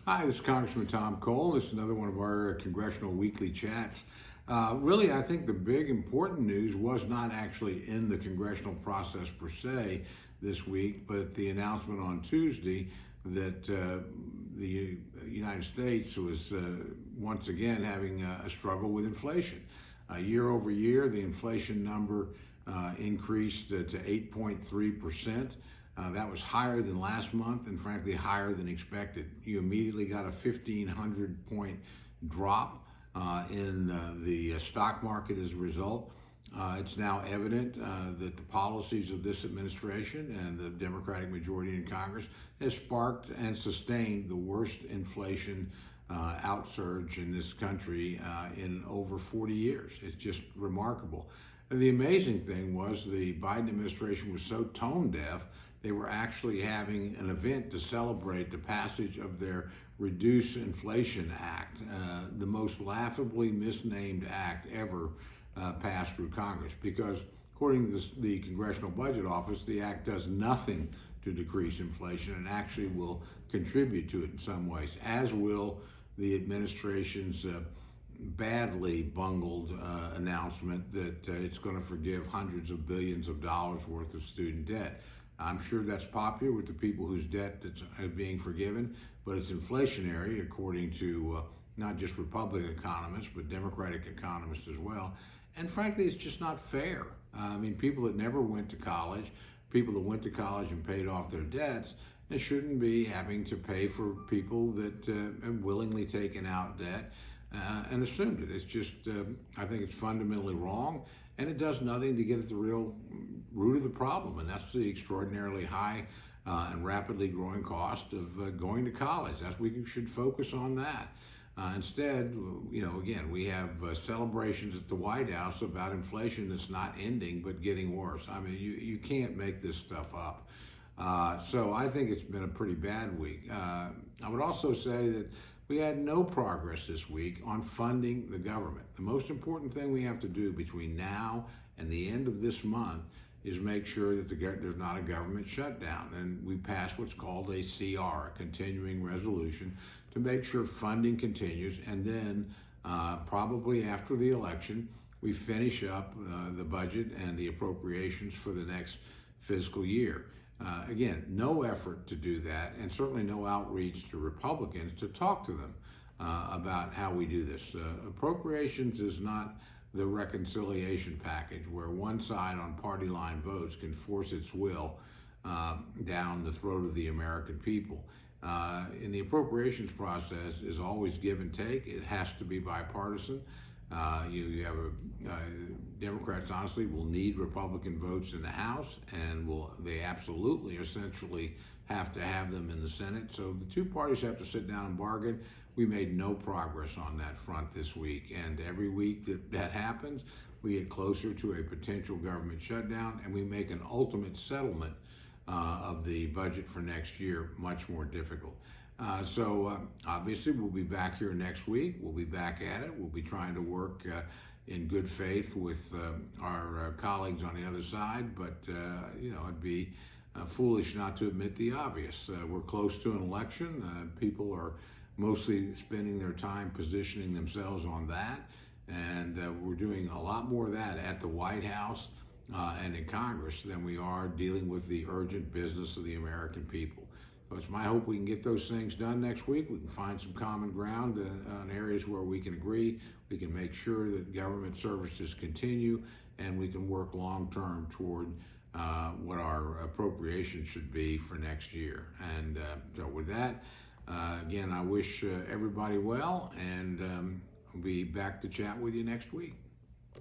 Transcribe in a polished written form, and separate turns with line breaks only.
Hi, this is Congressman Tom Cole. This is another one of our Congressional Weekly Chats. Really, I think the big important news was not actually in the congressional process per se this week, but the announcement on Tuesday that the United States was once again having a struggle with inflation. Year over year, the inflation number increased to 8.3%. That was higher than last month and frankly higher than expected. You immediately got a 1,500 point drop in the stock market as a result. It's now evident that the policies of this administration and the Democratic majority in Congress has sparked and sustained the worst inflation outsurge in this country in over 40 years. It's just remarkable. And the amazing thing was the Biden administration was so tone deaf, they were actually having an event to celebrate the passage of their Reduce Inflation Act, the most laughably misnamed act ever passed through Congress, because according to the Congressional Budget Office, the act does nothing to decrease inflation and actually will contribute to it in some ways, as will the administration's badly bungled announcement that it's going to forgive hundreds of billions of dollars worth of student debt. I'm sure that's popular with the people whose debt that's being forgiven, but it's inflationary according to not just Republican economists, but Democratic economists as well. And frankly, it's just not fair. I mean, people that never went to college, people that went to college and paid off their debts, they shouldn't be having to pay for people that have willingly taken out debt and assumed it. It's just, I think it's fundamentally wrong, and it does nothing to get at the real root of the problem, and that's the extraordinarily high and rapidly growing cost of going to college. We should focus on that. Instead, again, we have celebrations at the White House about inflation that's not ending but getting worse. I mean, you can't make this stuff up. So I think it's been a pretty bad week. I would also say that we had no progress this week on funding the government. The most important thing we have to do between now and the end of this month is make sure that there's not a government shutdown. And we passed what's called a CR, a continuing resolution, to make sure funding continues. And then probably after the election, we finish up the budget and the appropriations for the next fiscal year. Again, no effort to do that, and certainly no outreach to Republicans to talk to them about how we do this. Appropriations is not the reconciliation package where one side on party line votes can force its will down the throat of the American people. In the appropriations process is always give and take. It has to be bipartisan. You have Democrats honestly will need Republican votes in the House, and they absolutely essentially have to have them in the Senate. So the two parties have to sit down and bargain. We made no progress on that front this week, and every week that happens, we get closer to a potential government shutdown, and we make an ultimate settlement of the budget for next year much more difficult. So obviously we'll be back here next week. We'll be back at it. We'll be trying to work in good faith with our colleagues on the other side, but it'd be foolish not to admit the obvious. We're close to an election. People are mostly spending their time positioning themselves on that, and we're doing a lot more of that at the White House and in Congress than we are dealing with the urgent business of the American people. So it's my hope we can get those things done next week. We can find some common ground on areas where we can agree. We can make sure that government services continue, and we can work long-term toward what our appropriations should be for next year. And so with that, again, I wish everybody well, and I'll be back to chat with you next week.